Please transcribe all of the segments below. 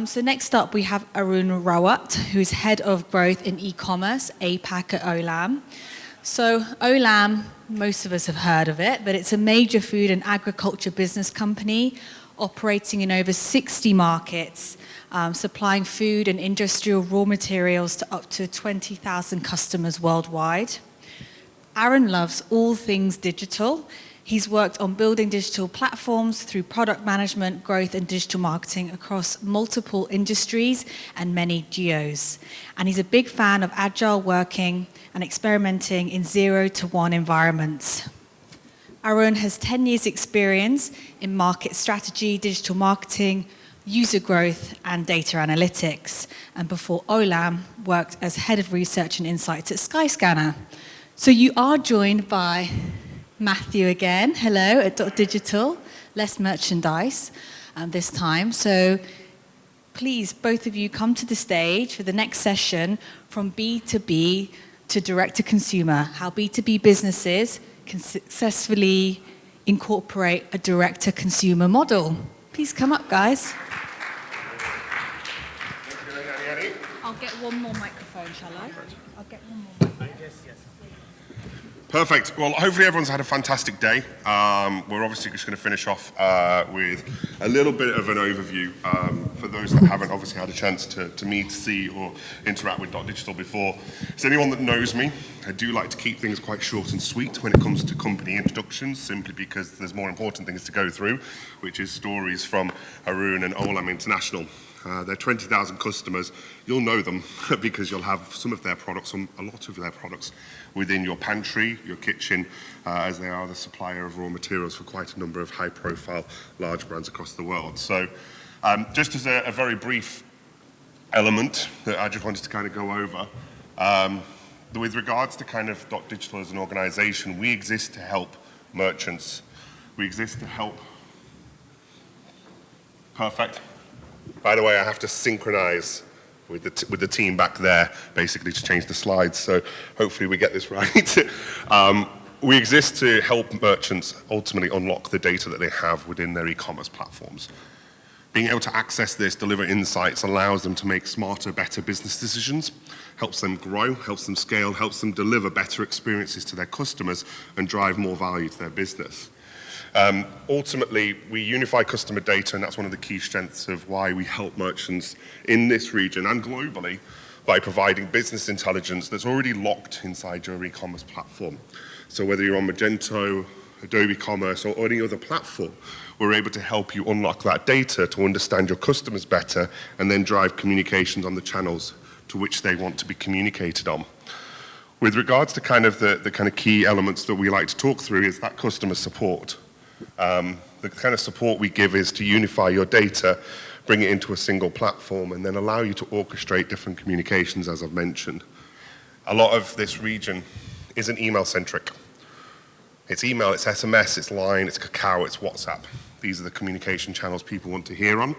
So next up, we have Arun Rawat, who's Head of Growth in eCommerce, APAC at Olam. So Olam, most of us have heard of it, but it's a major food and agriculture business company operating in over 60 markets, supplying food and industrial raw materials to up to 20,000 customers worldwide. Arun loves all things digital. He's worked on building digital platforms through product management, growth, and digital marketing across multiple industries and many geos. And he's a big fan of agile working and experimenting in 0 to 1 environments. Arun has 10 years experience in market strategy, digital marketing, user growth, and data analytics. And before Olam, worked as head of research and insights at Skyscanner. So you are joined by Matthew again, hello, at dotdigital, less merchandise this time. So please, both of you, come to the stage for the next session, from B2B to direct to consumer, how B2B businesses can successfully incorporate a direct to consumer model. Please come up, guys. I'll get one more microphone, shall I? I'll get one more microphone. Yes. Perfect. Well, hopefully everyone's had a fantastic day. We're obviously just going to finish off with a little bit of an overview for those that haven't obviously had a chance to meet, see, or interact with dotdigital before. Is anyone that knows me, I do like to keep things quite short and sweet when it comes to company introductions, simply because there's more important things to go through, which is stories from Arun and Olam International. They're 20,000 customers. You'll know them because you'll have some of their products, a lot of their products within your pantry, your kitchen, as they are the supplier of raw materials for quite a number of high-profile large brands across the world. So just as a very brief element that I just wanted to kind of go over, with regards to kind of dotdigital as an organization, we exist to help merchants. We exist to help... Perfect. By the way, I have to synchronize with the team back there, basically, to change the slides, so hopefully we get this right. We exist to help merchants ultimately unlock the data that they have within their e-commerce platforms. Being able to access this, deliver insights, allows them to make smarter, better business decisions, helps them grow, helps them scale, helps them deliver better experiences to their customers, and drive more value to their business. Ultimately, we unify customer data, and that's one of the key strengths of why we help merchants in this region and globally by providing business intelligence that's already locked inside your e-commerce platform. So whether you're on Magento, Adobe Commerce, or any other platform, we're able to help you unlock that data to understand your customers better and then drive communications on the channels to which they want to be communicated on. With regards to kind of the kind of key elements that we like to talk through is that customer support. The kind of support we give is to unify your data, bring it into a single platform, and then allow you to orchestrate different communications, as I've mentioned. A lot of this region isn't email-centric. It's email, it's SMS, it's Line, it's Kakao, it's WhatsApp. These are the communication channels people want to hear on,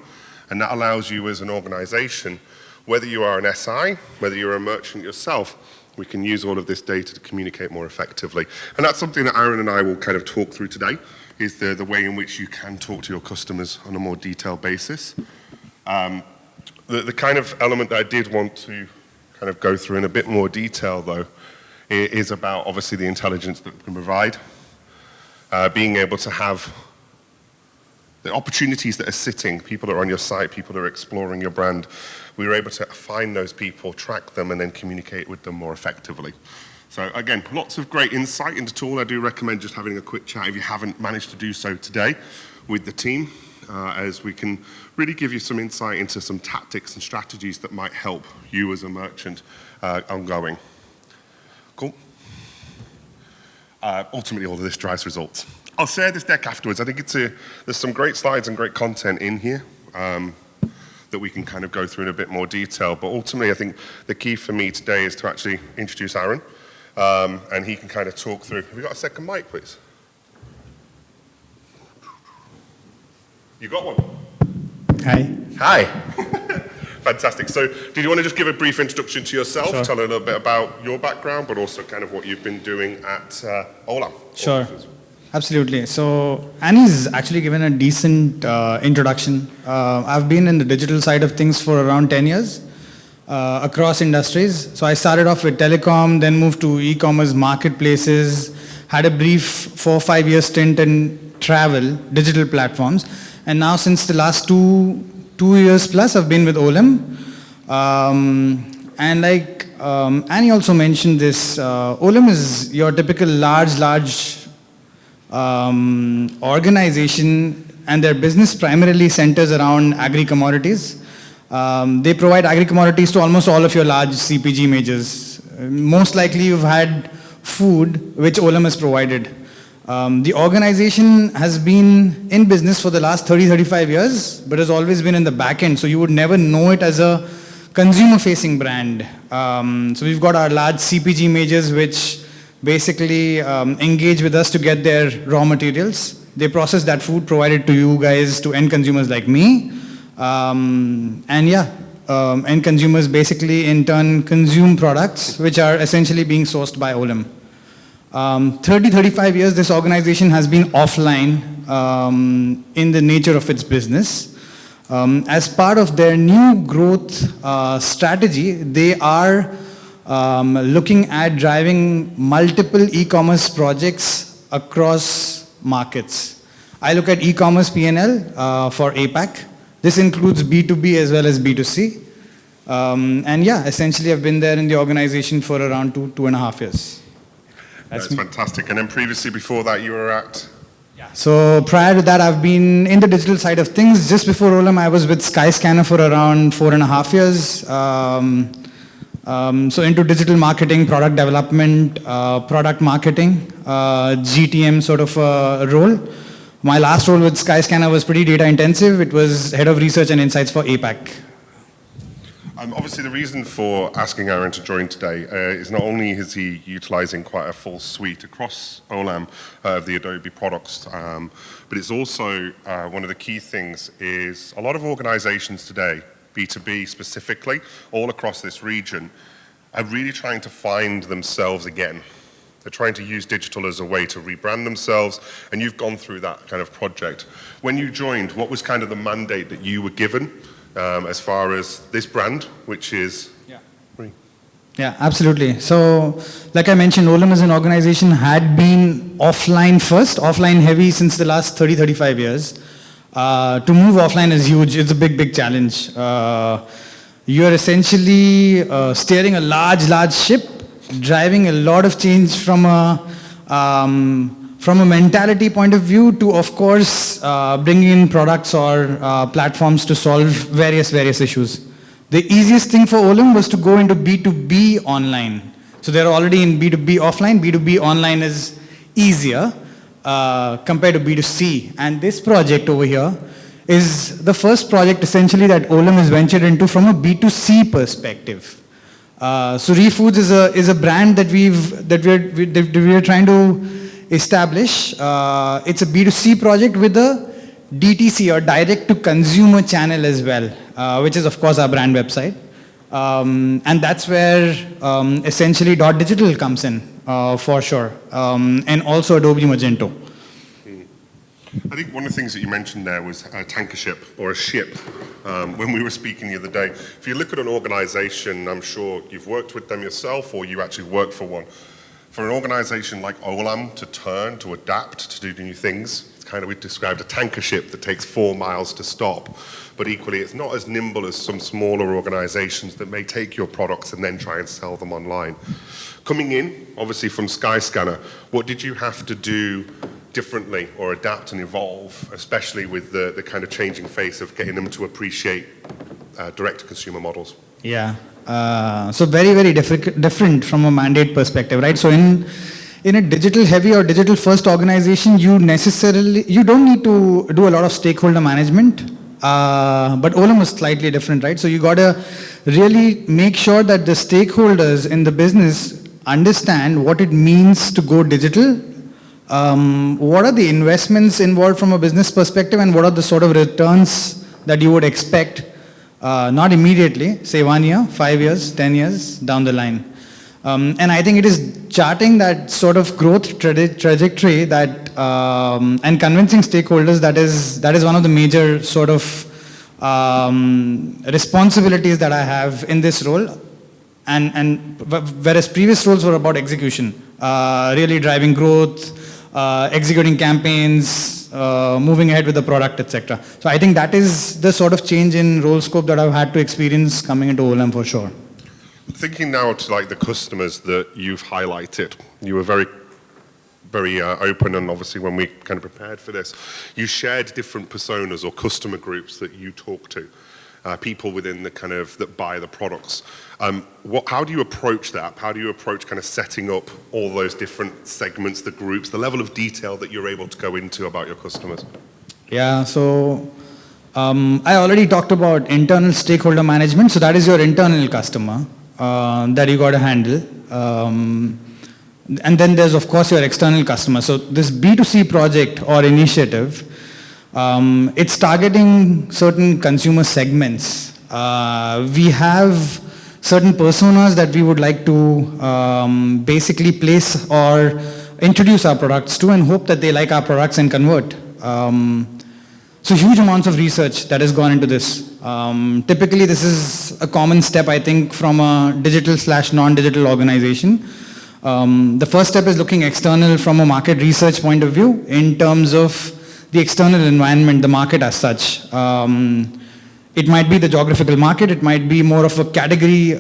and that allows you as an organization, whether you are an SI, whether you're a merchant yourself, we can use all of this data to communicate more effectively. And that's something that Arun and I will kind of talk through today, is the way in which you can talk to your customers on a more detailed basis. The kind of element that I did want to kind of go through in a bit more detail, though, is about obviously the intelligence that we can provide, being able to have the opportunities that are sitting, people that are on your site, people that are exploring your brand. We were able to find those people, track them, and then communicate with them more effectively. So again, lots of great insight into the tool. I do recommend just having a quick chat if you haven't managed to do so today with the team, as we can really give you some insight into some tactics and strategies that might help you as a merchant ongoing. Cool. Ultimately, all of this drives results. I'll share this deck afterwards. I think there's some great slides and great content in here that we can kind of go through in a bit more detail. But ultimately, I think the key for me today is to actually introduce Arun. And he can kind of talk through. Have we got a second mic, please? You got one? Hi. Fantastic. So did you want to just give a brief introduction to yourself, Sure. tell a little bit about your background, but also kind of what you've been doing at Olam? Sure. Absolutely. So Annie's actually given a decent introduction. I've been in the digital side of things for around 10 years across industries. So I started off with telecom, then moved to e-commerce marketplaces, had a brief 4 or 5 year stint in travel, digital platforms. And now since the last two years plus, I've been with Olam. And like Annie also mentioned this, Olam is your typical large organization, and their business primarily centers around agri-commodities. They provide agri-commodities to almost all of your large CPG majors. Most likely you've had food which Olam has provided. The organization has been in business for the last 30-35 years, but has always been in the back end, so you would never know it as a consumer-facing brand. So we've got our large CPG majors which basically engage with us to get their raw materials. They process that food, provide it to you guys, to end consumers like me. End consumers basically in turn consume products which are essentially being sourced by Olam. 30-35 years this organization has been offline in the nature of its business. As part of their new growth strategy, they are looking at driving multiple e-commerce projects across markets. I look at e-commerce P&L for APAC. This includes B2B as well as B2C. Essentially I've been there in the organization for around 2.5 years. That's fantastic. And then previously, before that, you were at? Yeah. So prior to that, I've been in the digital side of things. Just before Olam, I was with Skyscanner for around 4.5 years. So into digital marketing, product development, product marketing, GTM sort of role. My last role with Skyscanner was pretty data intensive. It was head of research and insights for APAC. Obviously, the reason for asking Arun to join today is not only is he utilizing quite a full suite across Olam of the Adobe products, but it's also one of the key things is a lot of organizations today, B2B specifically, all across this region, are really trying to find themselves again. They're trying to use digital as a way to rebrand themselves, and you've gone through that kind of project. When you joined, what was kind of the mandate that you were given as far as this brand, which is? Yeah, absolutely. So, like I mentioned, Olam as an organization had been offline first, offline heavy since the last 30-35 years. To move offline is huge. It's a big challenge. You're essentially steering a large ship, driving a lot of change from a mentality point of view to, of course, bringing in products or platforms to solve various issues. The easiest thing for Olam was to go into B2B online. So they're already in B2B offline. B2B online is easier compared to B2C. And this project over here is the first project essentially that Olam has ventured into from a B2C perspective. So ReFoods is a brand that we are trying to establish. It's a B2C project with a DTC or direct to consumer channel as well, which is of course our brand website. And that's where essentially dotdigital comes in for sure, and also Adobe Magento. I think one of the things that you mentioned there was a tanker ship or a ship. When we were speaking the other day, if you look at an organization, I'm sure you've worked with them yourself or you actually work for one. For an organization like Olam to turn, to adapt, to do new things, it's kind of, we described a tanker ship that takes 4 miles to stop. But equally, it's not as nimble as some smaller organizations that may take your products and then try and sell them online. Coming in, obviously from Skyscanner, what did you have to do differently or adapt and evolve, especially with the kind of changing face of getting them to appreciate direct-to-consumer models? Yeah. So very different from a mandate perspective, right? So in a digital heavy or digital first organization, you don't need to do a lot of stakeholder management, but Olam was slightly different, right? So you got to really make sure that the stakeholders in the business understand what it means to go digital, what are the investments involved from a business perspective, and what are the sort of returns that you would expect. Not immediately, say 1 year, 5 years, 10 years down the line. And I think it is charting that sort of growth trajectory that and convincing stakeholders, that is one of the major sort of responsibilities that I have in this role. And whereas previous roles were about execution, really driving growth, executing campaigns, moving ahead with the product, etc. So I think that is the sort of change in role scope that I've had to experience coming into Olam for sure. Thinking now to like the customers that you've highlighted, you were very open, and obviously when we kind of prepared for this, you shared different personas or customer groups that you talk to, people within the kind of that buy the products. How do you approach that? How do you approach kind of setting up all those different segments, the groups, the level of detail that you're able to go into about your customers? Yeah, so I already talked about internal stakeholder management. So that is your internal customer that you got to handle. And then there's, of course, your external customer. So this B2C project or initiative, it's targeting certain consumer segments. We have certain personas that we would like to basically place or introduce our products to and hope that they like our products and convert. So huge amounts of research that has gone into this. Typically, this is a common step, I think, from a digital/non-digital organization. The first step is looking external from a market research point of view in terms of the external environment, the market as such. It might be the geographical market, it might be more of a category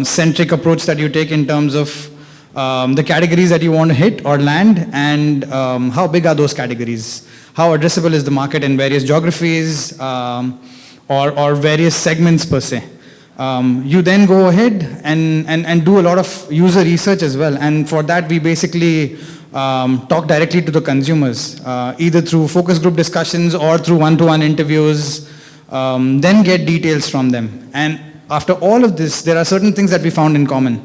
centric approach that you take in terms of the categories that you want to hit or land, and how big are those categories? How addressable is the market in various geographies or various segments per se? You then go ahead and do a lot of user research as well, and for that we basically talk directly to the consumers, either through focus group discussions or through one-to-one interviews, then get details from them. And after all of this, there are certain things that we found in common.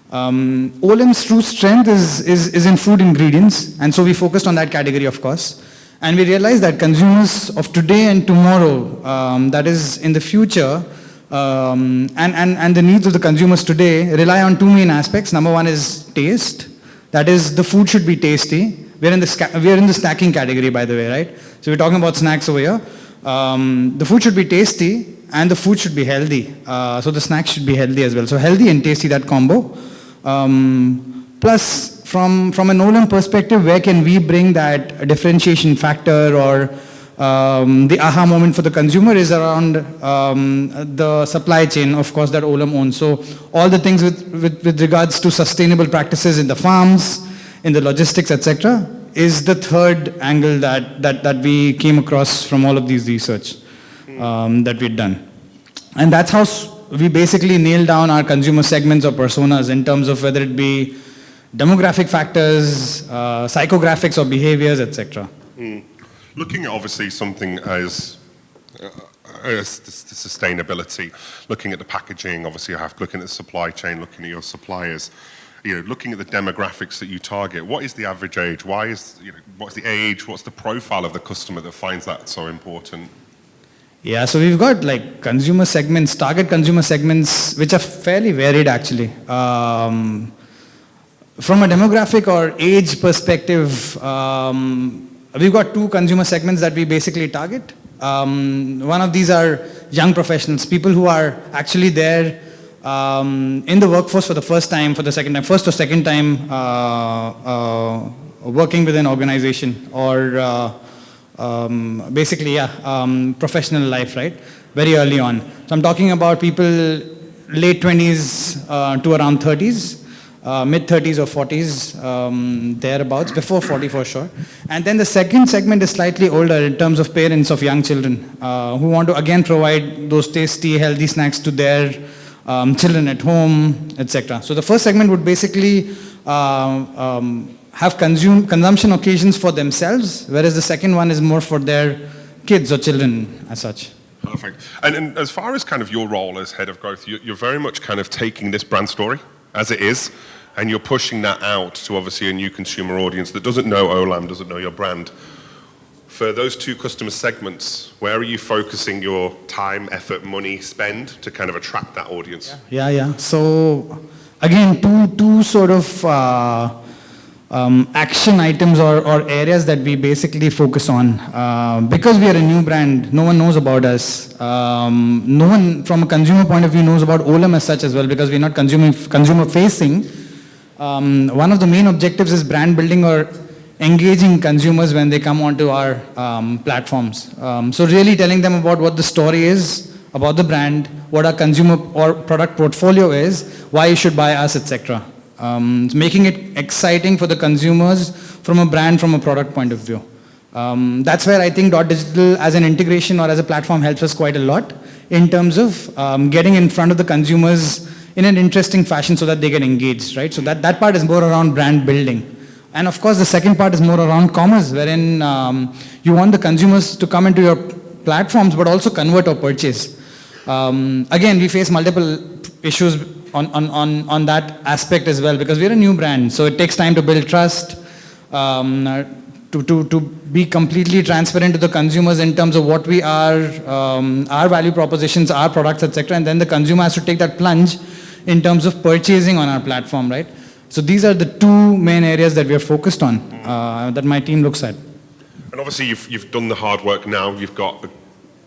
Olam's true strength is in food ingredients, and so we focused on that category, of course. And we realized that consumers of today and tomorrow, that is in the future, and the needs of the consumers today rely on two main aspects. Number one is taste. That is, the food should be tasty. We are in the snacking category, by the way, right? So we're talking about snacks over here. The food should be tasty and the food should be healthy. So the snacks should be healthy as well. So healthy and tasty, that combo. Plus, from an Olam perspective, where can we bring that differentiation factor or the aha moment for the consumer is around the supply chain, of course, that Olam owns. So all the things with regards to sustainable practices in the farms, in the logistics, etc., is the third angle that we came across from all of these research that we'd done. And that's how we basically nailed down our consumer segments or personas in terms of whether it be demographic factors, psychographics or behaviors, etc. Looking at obviously something as the sustainability, looking at the packaging, obviously you have to look at the supply chain, looking at your suppliers, looking at the demographics that you target. What is the average age? What's the age? What's the profile of the customer that finds that so important? Yeah, so we've got like consumer segments, target consumer segments, which are fairly varied actually. From a demographic or age perspective, we've got two consumer segments that we basically target. One of these are young professionals, people who are actually there in the workforce for the first or second time working with an organization or professional life, right? Very early on. So I'm talking about people late 20s to around 30s. Mid 30s or 40s, thereabouts, before 40 for sure. And then the second segment is slightly older in terms of parents of young children who want to again provide those tasty, healthy snacks to their children at home, etc. So the first segment would basically have consumption occasions for themselves, whereas the second one is more for their kids or children as such. Perfect. And as far as kind of your role as head of growth, you're very much kind of taking this brand story as it is, and you're pushing that out to obviously a new consumer audience that doesn't know Olam, doesn't know your brand. For those two customer segments, where are you focusing your time, effort, money, spend to kind of attract that audience? Yeah. So again, two sort of action items or areas that we basically focus on. Because we are a new brand, no one knows about us. No one from a consumer point of view knows about Olam as such as well, because we're not consumer facing. One of the main objectives is brand building or engaging consumers when they come onto our platforms. So really telling them about what the story is, about the brand, what our consumer or product portfolio is, why you should buy us, etc. Making it exciting for the consumers from a brand, from a product point of view. That's where I think dotdigital as an integration or as a platform helps us quite a lot in terms of getting in front of the consumers in an interesting fashion so that they get engaged, right? So that part is more around brand building. And of course, the second part is more around commerce, wherein you want the consumers to come into your platforms, but also convert or purchase. Again, we face multiple issues on that aspect as well, because we're a new brand. So it takes time to build trust, to be completely transparent to the consumers in terms of what we are, our value propositions, our products, etc. And then the consumer has to take that plunge in terms of purchasing on our platform, right? So these are the two main areas that we are focused on, that my team looks at. And obviously you've done the hard work now. You've got a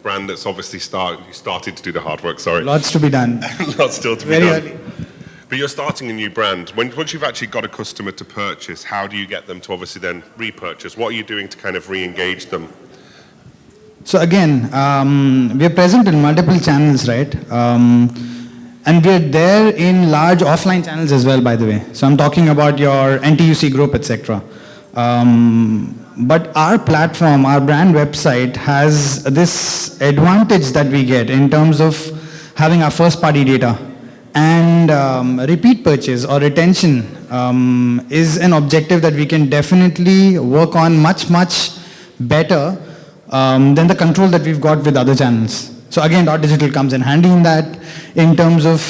brand that's obviously started to do the hard work, sorry. Lots to be done. Lots still to be Very done. early. But you're starting a new brand. Once you've actually got a customer to purchase, how do you get them to obviously then repurchase? What are you doing to kind of re-engage them? So again, we are present in multiple channels, right? And we're there in large offline channels as well, by the way. So I'm talking about your NTUC group, etc. But our platform, our brand website has this advantage that we get in terms of having our first party data. And repeat purchase or retention is an objective that we can definitely work on much better than the control that we've got with other channels. So again, dotdigital comes in handy in that, in terms of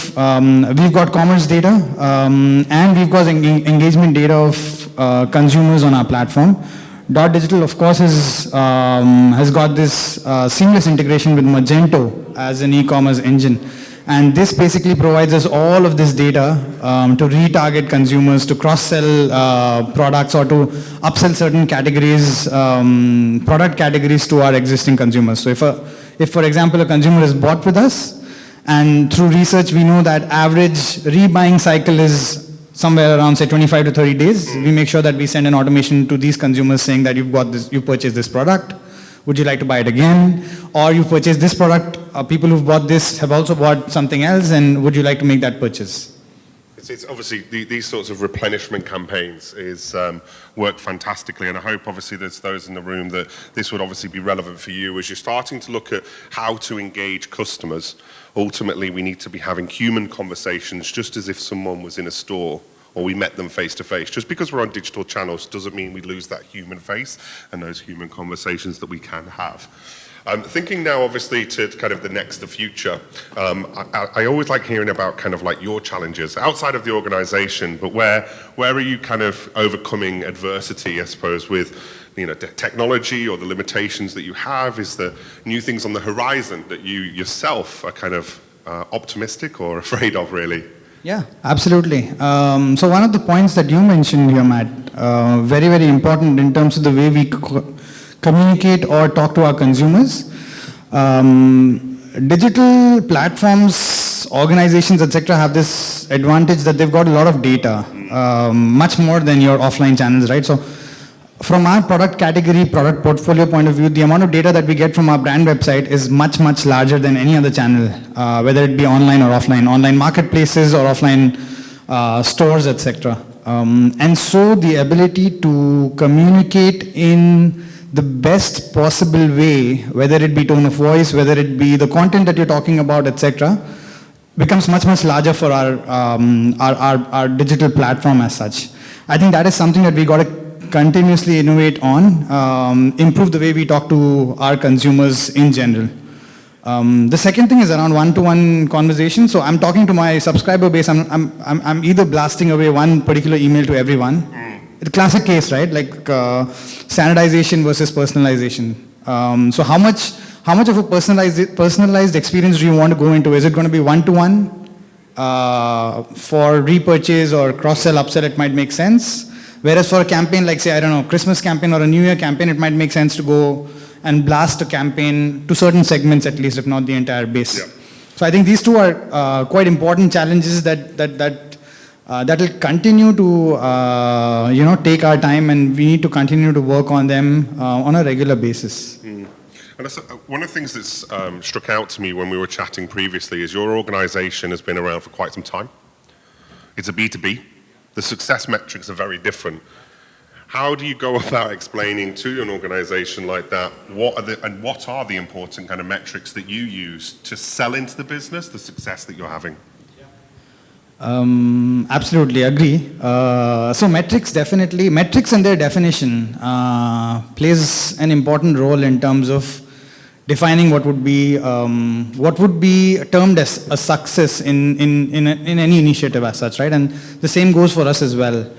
we've got commerce data and we've got engagement data of consumers on our platform. Dotdigital, of course, has got this seamless integration with Magento as an e-commerce engine. And this basically provides us all of this data to retarget consumers, to cross-sell products or to upsell certain categories, product categories to our existing consumers. So if for example, a consumer is bought with us, and through research we know that average rebuying cycle is somewhere around, say, 25 to 30 days, we make sure that we send an automation to these consumers saying that you purchased this product. Would you like to buy it again? Or you purchased this product, people who've bought this have also bought something else, and would you like to make that purchase? It's obviously these sorts of replenishment campaigns work fantastically, and I hope obviously there's those in the room that this would obviously be relevant for you as you're starting to look at how to engage customers. Ultimately, we need to be having human conversations just as if someone was in a store or we met them face to face. Just because we're on digital channels doesn't mean we lose that human face and those human conversations that we can have. Thinking now, obviously, to kind of the next, the future, I always like hearing about kind of like your challenges outside of the organization, but where are you kind of overcoming adversity, I suppose, with technology or the limitations that you have? Is there new things on the horizon that you yourself are kind of optimistic or afraid of, really? Yeah, absolutely. So one of the points that you mentioned here, Matt, very, very important in terms of the way we communicate or talk to our consumers. Digital platforms, organizations, etc. have this advantage that they've got a lot of data, much more than your offline channels, right? So from our product category, product portfolio point of view, the amount of data that we get from our brand website is much larger than any other channel, whether it be online or offline, online marketplaces or offline stores, etc. And so the ability to communicate in the best possible way, whether it be tone of voice, whether it be the content that you're talking about, etc., becomes much larger for our digital platform as such. I think that is something that we got to continuously innovate on, improve the way we talk to our consumers in general. The second thing is around one-to-one conversation. So I'm talking to my subscriber base. I'm either blasting away one particular email to everyone. The classic case, right? Like standardization versus personalization. So how much of a personalized experience do you want to go into? Is it going to be one-to-one for repurchase or cross-sell, upsell? It might make sense. Whereas for a campaign like, say, I don't know, Christmas campaign or a New Year campaign, it might make sense to go and blast a campaign to certain segments at least, if not the entire base. Yeah. So I think these two are quite important challenges that will continue to take our time, and we need to continue to work on them on a regular basis. And one of the things that's struck out to me when we were chatting previously is your organization has been around for quite some time. It's a B2B. The success metrics are very different. How do you go about explaining to an organization like that what are the important kind of metrics that you use to sell into the business, the success that you're having? Absolutely agree. So metrics and their definition plays an important role in terms of defining what would be termed as a success in any initiative as such, right? And the same goes for us as well.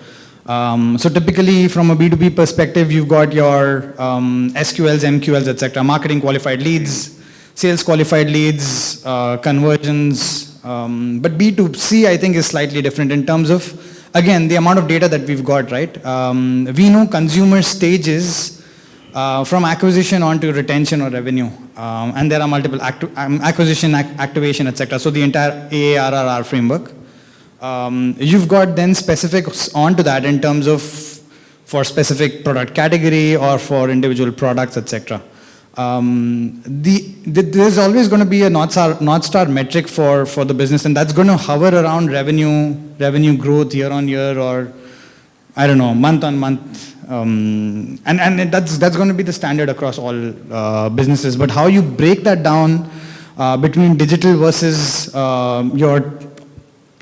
So typically from a B2B perspective, you've got your SQLs, MQLs, etc., marketing qualified leads, sales qualified leads, conversions. But B2C, I think, is slightly different in terms of, again, the amount of data that we've got, right? We know consumer stages from acquisition on to retention or revenue. And there are multiple acquisition, activation, etc. So the entire AARR framework. You've got then specifics onto that in terms of for specific product category or for individual products, etc. There's always going to be a North Star metric for the business, and that's going to hover around revenue growth year on year, or I don't know, month on month. And that's going to be the standard across all businesses. But how you break that down between digital versus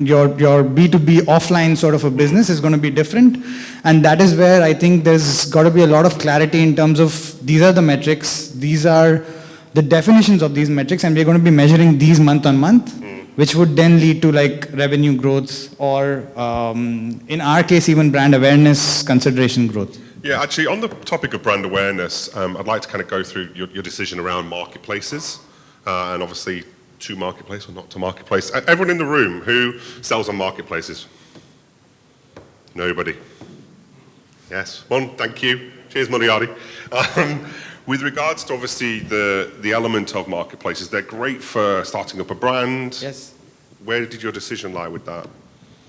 your B2B offline sort of a business is going to be different, and that is where I think there's got to be a lot of clarity in terms of these are the metrics, these are the definitions of these metrics, and we're going to be measuring these month on month, which would then lead to like revenue growth or in our case even brand awareness consideration growth. Yeah, actually on the topic of brand awareness, I'd like to kind of go through your decision around marketplaces and obviously to marketplace or not to marketplace. Everyone in the room who sells on marketplaces? Nobody. Yes, one, thank you. Cheers, Muliadi. With regards to obviously the element of marketplaces, they're great for starting up a brand. Yes. Where did your decision lie with that?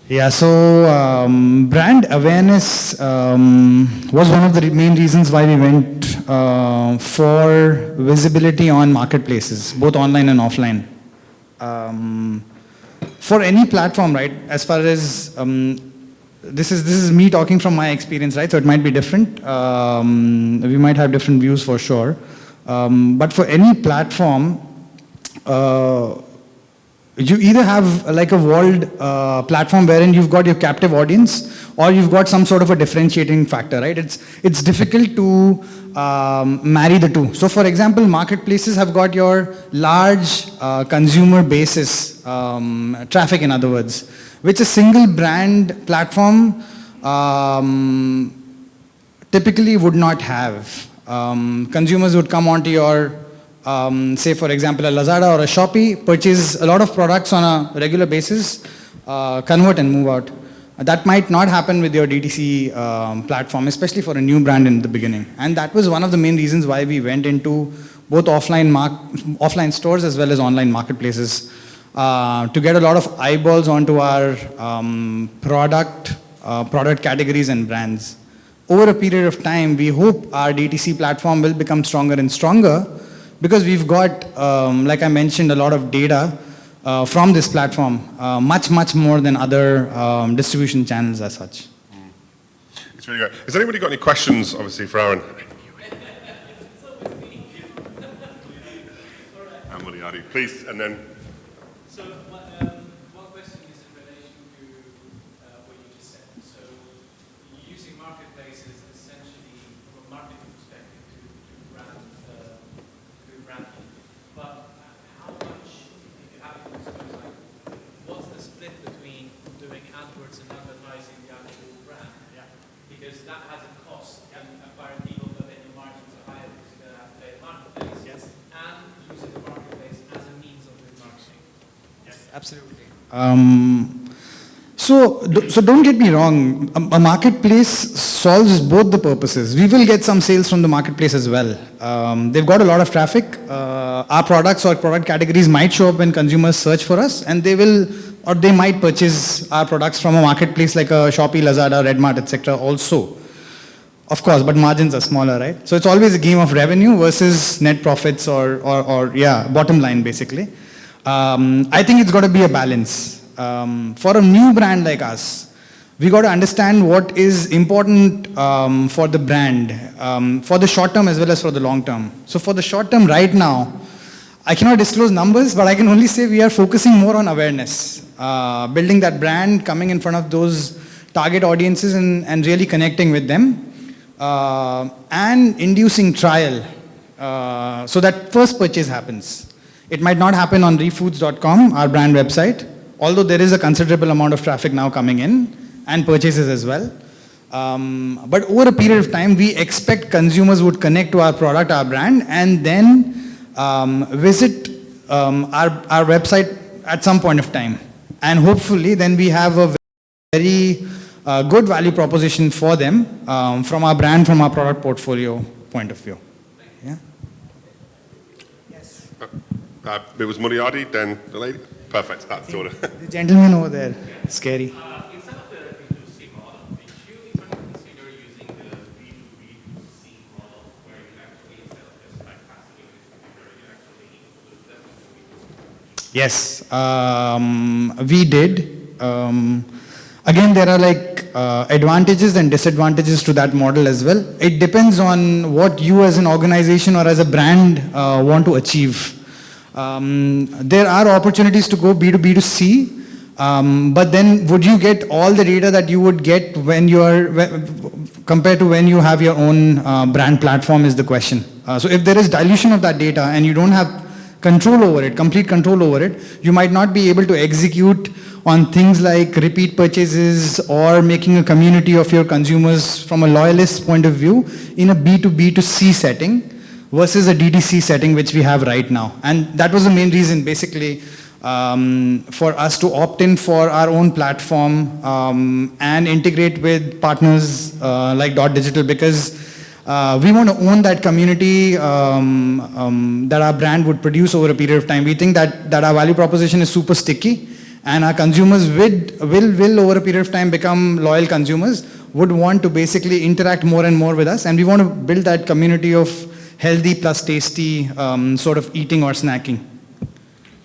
Yeah, so brand awareness was one of the main reasons why we went for visibility on marketplaces, both online and offline. For any platform, right, as far as, this is me talking from my experience, right, so it might be different. We might have different views for sure. But for any platform, you either have like a walled platform wherein you've got your captive audience, or you've got some sort of a differentiating factor, right? It's difficult to marry the two. So for example, marketplaces have got your large consumer basis, traffic in other words, which a single brand platform typically would not have. Consumers would come onto your say for example a Lazada or a Shopee, purchase a lot of products on a regular basis, convert and move out. That might not happen with your D2C platform, especially for a new brand in the beginning. And that was one of the main reasons why we went into both offline stores as well as online marketplaces to get a lot of eyeballs onto our product categories and brands. Over a period of time, we hope our D2C platform will become stronger and stronger, because we've got, like I mentioned, a lot of data from this platform, much more than other distribution channels as such. It's really great. Has anybody got any questions, obviously, for Arun? And Muliadi, please, and then. So, one question is in relation to what you just said. So, using marketplaces essentially from a marketing perspective to branding. But how much, if you have it, like, what's the split between doing AdWords and advertising the actual brand? Yeah. Because that has a cost and acquiring people, but then your margins are higher because you're going to have to pay the marketplace. Yes. And using the marketplace as a means of doing marketing. Yes, absolutely. So don't get me wrong, a marketplace solves both the purposes. We will get some sales from the marketplace as well. They've got a lot of traffic. Our products or product categories might show up when consumers search for us, and they will, or they might purchase our products from a marketplace like a Shopee, Lazada, Redmart, etc. also. Of course, but margins are smaller, right? So it's always a game of revenue versus net profits or bottom line basically. I think it's got to be a balance. For a new brand like us, we got to understand what is important for the brand, for the short term as well as for the long term. So for the short term right now, I cannot disclose numbers, but I can only say we are focusing more on awareness, building that brand, coming in front of those target audiences and really connecting with them, and inducing trial so that first purchase happens. It might not happen on refoods.com, our brand website, although there is a considerable amount of traffic now coming in and purchases as well. But over a period of time, we expect consumers would connect to our product, our brand, and then visit our website at some point of time. And hopefully then we have a very good value proposition for them from our brand, from our product portfolio point of view. Yeah. Yes. It was Moriarty, then the lady. Perfect, that's sort of. The gentleman over there, scary. Instead of the D2C model, did you even consider using the B2B2C model where you actually, instead of just like passing a distributor, you actually include them in the B2C? Yes, we did. Again, there are like advantages and disadvantages to that model as well. It depends on what you as an organization or as a brand want to achieve. There are opportunities to go B2B2C, but then would you get all the data that you would get when you are, compared to when you have your own brand platform is the question. So if there is dilution of that data and you don't have control over it, complete control over it, you might not be able to execute on things like repeat purchases or making a community of your consumers from a loyalist point of view in a B2B2C setting versus a D2C setting which we have right now. And that was the main reason basically for us to opt in for our own platform and integrate with partners like dotdigital, because we want to own that community that our brand would produce over a period of time. We think that our value proposition is super sticky, and our consumers will over a period of time become loyal consumers, would want to basically interact more and more with us, and we want to build that community of healthy plus tasty sort of eating or snacking.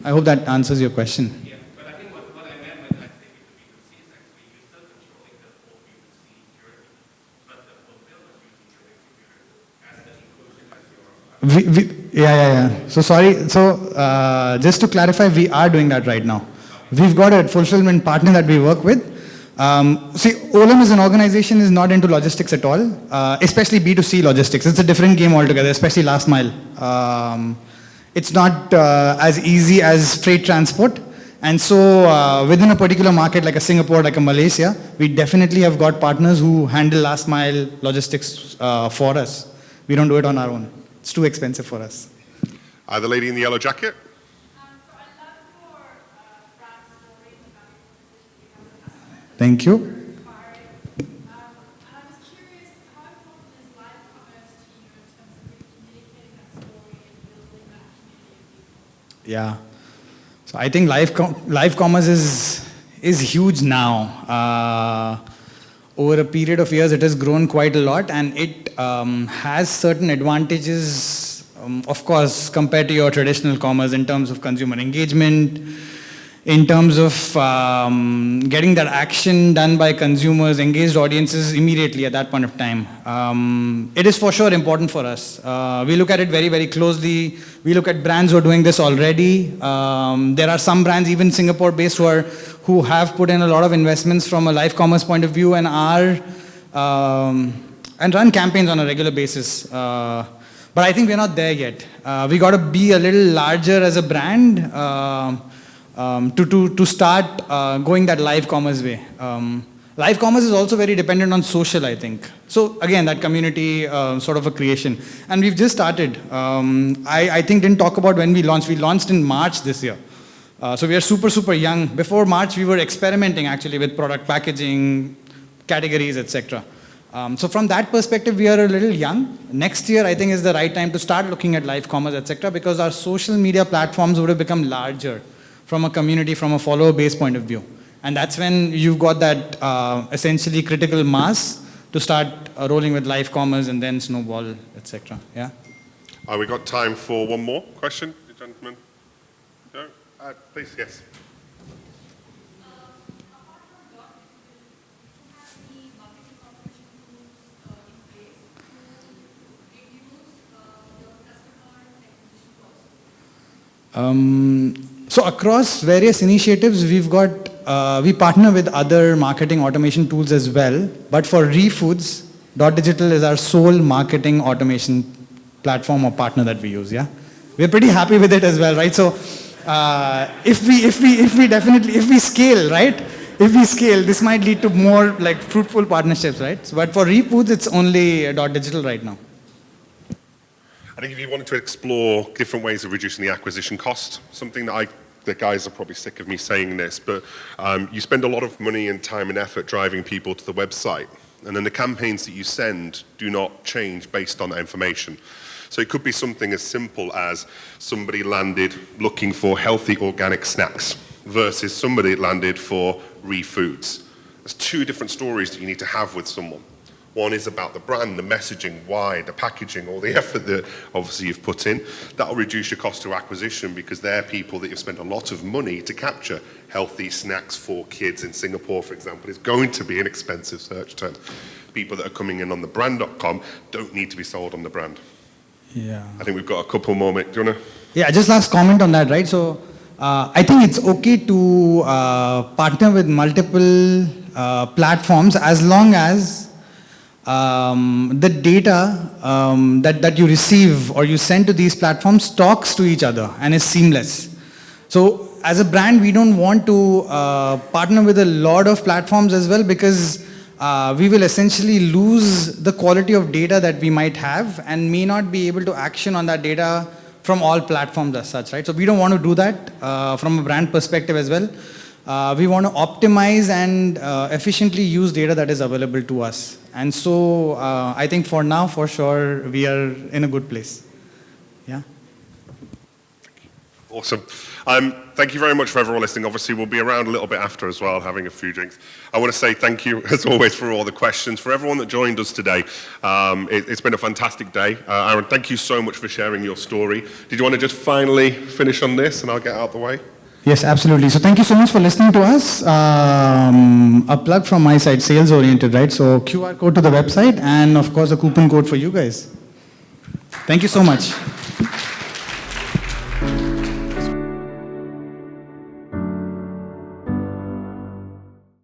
I hope that answers your question. Yeah, but I think what I meant when I say B2B2C is actually you're still controlling the whole B2C journey, but the fulfillment using your distributor as the inclusion as your... Yeah. So sorry, so just to clarify, we are doing that right now. We've got a fulfillment partner that we work with. See, Olam as an organization is not into logistics at all, especially B2C logistics. It's a different game altogether, especially last mile. It's not as easy as freight transport. And so within a particular market like a Singapore, like a Malaysia, we definitely have got partners who handle last mile logistics for us. We don't do it on our own. It's too expensive for us. The lady in the yellow jacket. Thank you. I was curious, how important is live commerce to you in terms of communicating that story and building that community? Yeah. So I think live commerce is huge now. Over a period of years, it has grown quite a lot, and it has certain advantages, of course, compared to your traditional commerce in terms of consumer engagement, in terms of getting that action done by consumers, engaged audiences immediately at that point of time. It is for sure important for us. We look at it very, very closely. We look at brands who are doing this already. There are some brands, even Singapore-based, who have put in a lot of investments from a live commerce point of view and run campaigns on a regular basis. But I think we're not there yet. We got to be a little larger as a brand to start going that live commerce way. Live commerce is also very dependent on social, I think. So again, that community sort of a creation. And we've just started. I think didn't talk about when we launched. We launched in March this year. So we are super, super young. Before March, we were experimenting actually with product packaging, categories, etc. So from that perspective, we are a little young. Next year, I think, is the right time to start looking at live commerce, etc. because our social media platforms would have become larger from a community, from a follower-based point of view. And that's when you've got that essentially critical mass to start rolling with live commerce and then snowball, etc. Yeah. We got time for one more question, gentlemen. No? Please, yes. Apart from dot digital, do you have any marketing automation tools in place to reduce your customer acquisition costs? So across various initiatives, we partner with other marketing automation tools as well. But for ReFoods, dotdigital is our sole marketing automation platform or partner that we use. Yeah, we're pretty happy with it as well, right? So if we scale, right? If we scale, this might lead to more like fruitful partnerships, right? So, but for ReFoods, it's only dotdigital right now. I think if you wanted to explore different ways of reducing the acquisition cost, something that the guys are probably sick of me saying this, but you spend a lot of money and time and effort driving people to the website, and then the campaigns that you send do not change based on that information. So it could be something as simple as somebody landed looking for healthy organic snacks versus somebody landed for ReFoods. There's two different stories that you need to have with someone. One is about the brand, the messaging, why, the packaging, all the effort that obviously you've put in. That'll reduce your cost to acquisition because they're people that you've spent a lot of money to capture. Healthy snacks for kids in Singapore, for example, is going to be an expensive search term. People that are coming in on the brand.com don't need to be sold on the brand. Yeah. I think we've got a couple more minutes. Do you want to? Yeah, just last comment on that, right? So I think it's okay to partner with multiple platforms as long as the data that you receive or you send to these platforms talks to each other and is seamless. So as a brand, we don't want to partner with a lot of platforms as well because we will essentially lose the quality of data that we might have and may not be able to action on that data from all platforms as such, right? So we don't want to do that from a brand perspective as well. We want to optimize and efficiently use data that is available to us. And so I think for now, for sure, we are in a good place. Yeah. Awesome. Thank you very much for everyone listening. Obviously, we'll be around a little bit after as well, having a few drinks. I want to say thank you, as always, for all the questions. For everyone that joined us today, it's been a fantastic day. Arun, thank you so much for sharing your story. Did you want to just finally finish on this, and I'll get out of the way? Yes, absolutely. So thank you so much for listening to us. A plug from my side, sales-oriented, right? So QR code to the website, and of course, a coupon code for you guys. Thank you so much.